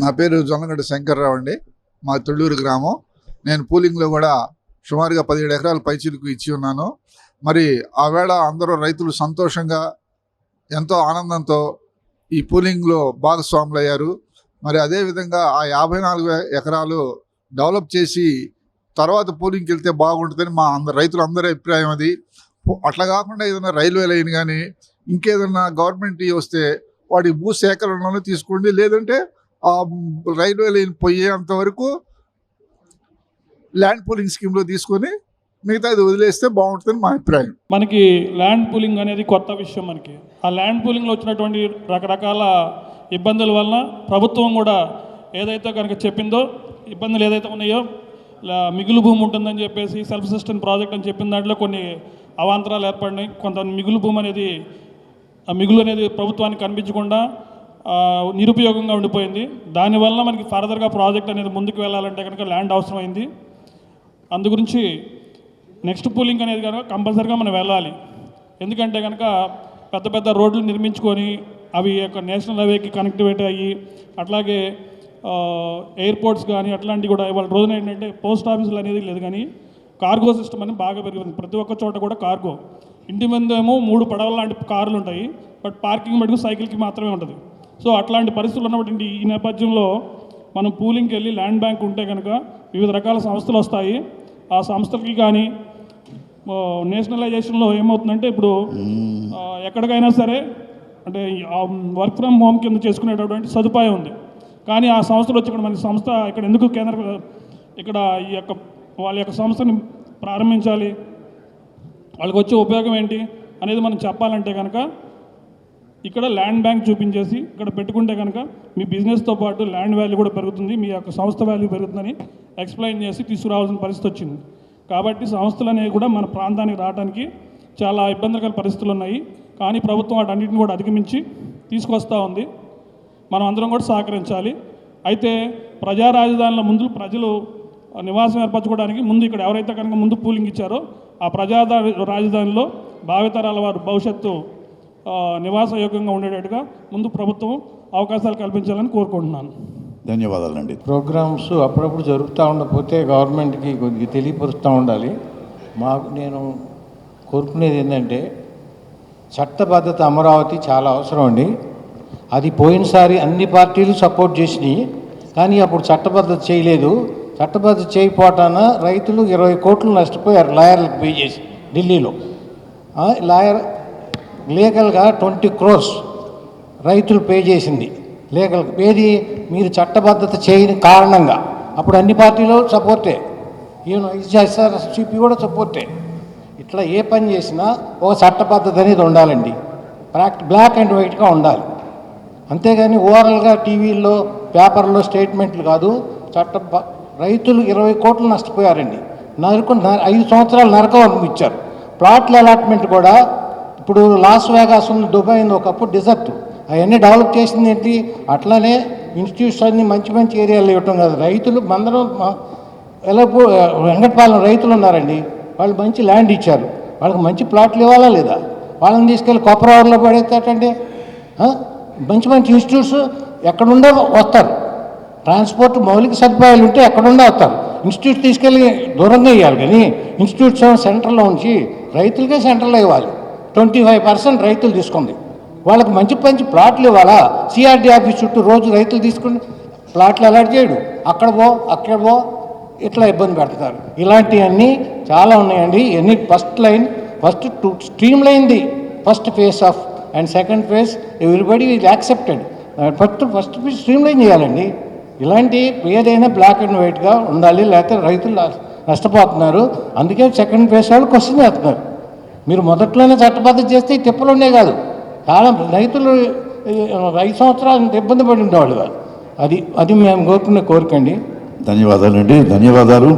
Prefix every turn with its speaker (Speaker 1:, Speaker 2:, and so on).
Speaker 1: నా పేరు జొన్నగడ్డ శంకర్రావు అండి. మా తొళ్ళూరు గ్రామం. నేను పూలింగ్లో కూడా సుమారుగా 17 ఎకరాల పైచిలుకు ఇచ్చి ఉన్నాను. మరి ఆవేళ అందరూ రైతులు సంతోషంగా ఎంతో ఆనందంతో ఈ పూలింగ్లో భాగస్వాములు అయ్యారు. మరి అదేవిధంగా ఆ 54 ఎకరాలు డెవలప్ చేసి తర్వాత పూలింగ్కి వెళ్తే బాగుంటుందని మా రైతులందరి అభిప్రాయం అది. అట్లా కాకుండా ఏదైనా రైల్వే లైన్ కానీ ఇంకేదన్నా గవర్నమెంట్ వస్తే వాటి భూ సేకరణలో తీసుకోండి, లేదంటే ఆ రైల్వే లైన్ పోయేంత వరకు ల్యాండ్ పూలింగ్ స్కీమ్లో తీసుకొని మిగతాది వదిలేస్తే బాగుంటుందని మా అభిప్రాయం.
Speaker 2: మనకి ల్యాండ్ పూలింగ్ అనేది కొత్త విషయం. మనకి ఆ ల్యాండ్ పూలింగ్లో వచ్చినటువంటి రకరకాల ఇబ్బందుల వలన ప్రభుత్వం కూడా ఏదైతే కనుక చెప్పిందో, ఇబ్బందులు ఏదైతే ఉన్నాయో, మిగులు భూమి ఉంటుందని చెప్పేసి సెల్ఫ్ సస్టైన్ ప్రాజెక్ట్ అని చెప్పిన దాంట్లో కొన్ని అవాంతరాలు ఏర్పడినాయి. కొంత మిగులు భూమి అనేది, ఆ మిగులు అనేది ప్రభుత్వానికి కనిపించకుండా నిరుపయోగంగా ఉండిపోయింది. దానివల్ల మనకి ఫర్దర్గా ప్రాజెక్ట్ అనేది ముందుకు వెళ్ళాలంటే కనుక ల్యాండ్ అవసరమైంది. అందు గురించి నెక్స్ట్ పూలింగ్ అనేది కనుక కంపల్సరీగా మనం వెళ్ళాలి. ఎందుకంటే కనుక పెద్ద పెద్ద రోడ్లు నిర్మించుకొని అవి యొక్క నేషనల్ హైవేకి కనెక్టివిటీ అయ్యి, అట్లాగే ఎయిర్పోర్ట్స్ కానీ అట్లాంటివి కూడా ఇవాళ రోజున ఏంటంటే పోస్ట్ ఆఫీసులు అనేది లేదు, కానీ కార్గో సిస్టమ్ అని బాగా పెరిగింది. ప్రతి ఒక్క చోట కూడా కార్గో. ఇంటి ముందు ఏమో 3 పడవల లాంటి కార్లు ఉంటాయి, బట్ పార్కింగ్ మటుకు సైకిల్కి మాత్రమే ఉంటుంది. సో అట్లాంటి పరిస్థితులు ఉన్నటువంటి ఈ నేపథ్యంలో మనం పూలింగ్కి వెళ్ళి ల్యాండ్ బ్యాంక్ ఉంటే కనుక వివిధ రకాల సంస్థలు వస్తాయి. ఆ సంస్థలకి కానీ నేషనలైజేషన్లో ఏమవుతుందంటే ఇప్పుడు ఎక్కడికైనా సరే అంటే వర్క్ ఫ్రమ్ హోమ్ కింద చేసుకునేటటువంటి సదుపాయం ఉంది. కానీ ఆ సంస్థలు వచ్చి ఇక్కడ మన సంస్థ ఇక్కడ ఎందుకు ఇక్కడ ఈ యొక్క వాళ్ళ యొక్క సంస్థని ప్రారంభించాలి, వాళ్ళకి వచ్చే ఉపయోగం ఏంటి అనేది మనం చెప్పాలంటే కనుక ఇక్కడ ల్యాండ్ బ్యాంక్ చూపించేసి ఇక్కడ పెట్టుకుంటే కనుక మీ బిజినెస్తో పాటు ల్యాండ్ వాల్యూ కూడా పెరుగుతుంది, మీ యొక్క సంస్థ వాల్యూ పెరుగుతుందని ఎక్స్ప్లెయిన్ చేసి తీసుకురావాల్సిన పరిస్థితి వచ్చింది. కాబట్టి సంస్థలు అనేవి కూడా మన ప్రాంతానికి రావడానికి చాలా ఇబ్బందికర పరిస్థితులు ఉన్నాయి. కానీ ప్రభుత్వం వాటన్నిటిని కూడా అధిగమించి తీసుకొస్తూ ఉంది. మనం అందరం కూడా సహకరించాలి. అయితే ప్రజా రాజధానిలో ముందు ప్రజలు నివాసం ఏర్పరచుకోవడానికి ముందు ఇక్కడ ఎవరైతే కనుక ముందు పూలింగ్ ఇచ్చారో ఆ ప్రజా రాజధానిలో భావితరాల వారు భవిష్యత్తు నివాసయోగ్యంగా ఉండేటట్టుగా ముందు ప్రభుత్వం అవకాశాలు కల్పించాలని కోరుకుంటున్నాను.
Speaker 3: ధన్యవాదాలండి.
Speaker 4: ప్రోగ్రామ్స్ అప్పుడప్పుడు జరుగుతూ ఉండకపోతే గవర్నమెంట్కి కొద్దిగా తెలియపరుస్తూ ఉండాలి. నేను కోరుకునేది ఏంటంటే చట్టబద్ధత అమరావతి చాలా అవసరం అండి. అది పోయినసారి అన్ని పార్టీలు సపోర్ట్ చేసినాయి, కానీ అప్పుడు చట్టబద్ధత చేయలేదు. చట్టబద్ధత చేయకపోవటాన రైతులు 20 కోట్లు నష్టపోయారు లాయర్లకు పే చేసి. ఢిల్లీలో లీగల్గా 20 crores రైతులు పే చేసింది లీగల్. ఏది మీరు చట్టబద్ధత చేయని కారణంగా. అప్పుడు అన్ని పార్టీలు సపోర్టే, ఎస్ఆర్సిపి కూడా సపోర్టే. ఇట్లా ఏ పని చేసినా ఒక చట్టబద్ధత అనేది ఉండాలండి. బ్లాక్ అండ్ వైట్గా ఉండాలి. అంతేగాని ఓవరాల్గా టీవీల్లో పేపర్లో స్టేట్మెంట్లు కాదు. రైతులు 20 కోట్లు నష్టపోయారండి. 5 సంవత్సరాలు నరకం అనిపించారు. ప్లాట్ల అలాట్మెంట్ కూడా ఇప్పుడు లాస్ వేగాస్ ఉన్న దుబాయ్ ఒకప్పుడు డిజర్ట్, అవన్నీ డెవలప్ చేసింది ఏంటి? అట్లానే ఇన్స్టిట్యూట్స్ అన్ని మంచి మంచి ఏరియాలో ఇవ్వటం కాదు. రైతులు మందరం వెంకటపాలెం రైతులు ఉన్నారండి, వాళ్ళు మంచి ల్యాండ్ ఇచ్చారు, వాళ్ళకి మంచి ప్లాట్లు ఇవ్వాలా లేదా? వాళ్ళని తీసుకెళ్ళి కొప్పరవాడలో పడేస్తాటండి. మంచి మంచి ఇన్స్టిట్యూట్స్ ఎక్కడుండో వస్తారు. ట్రాన్స్పోర్ట్ మౌలిక సదుపాయాలు ఉంటే ఎక్కడుండో వస్తారు. ఇన్స్టిట్యూట్ తీసుకెళ్ళి దూరంగా ఇవ్వాలి, కానీ ఇన్స్టిట్యూట్స్ సెంటర్లో ఉంచి రైతులకే సెంటర్లో ఇవ్వాలి. 25% రైతులు తీసుకుంది. వాళ్ళకి మంచి మంచి ప్లాట్లు ఇవ్వాలా? సిఆర్డీ ఆఫీస్ చుట్టూ రోజు రైతులు తీసుకుని ప్లాట్లు అలాట్ చేయడు. అక్కడ పో ఇట్లా ఇబ్బంది పెడతారు. ఇలాంటివన్నీ చాలా ఉన్నాయండి. ఎన్ని ఫస్ట్ స్ట్రీమ్ లైన్ది first phase of and second phase everybody is accepted. First streamline చేయాలండి. ఇలాంటి ఏదైనా బ్లాక్ అండ్ వైట్గా ఉండాలి, లేకపోతే రైతులు నష్టపోతున్నారు. అందుకే సెకండ్ ఫేజ్ వాళ్ళు క్వశ్చన్ చేస్తున్నారు. మీరు మొదట్లోనే చట్టబద్ధత చేస్తే ఈ తిప్పలు ఉండే కాదు. చాలా రైతులు 5 సంవత్సరాలు ఇబ్బంది పడి ఉండేవాళ్ళు కాదు. అది మేము కోరుకునే కోరికండి.
Speaker 3: ధన్యవాదాలండి. ధన్యవాదాలు.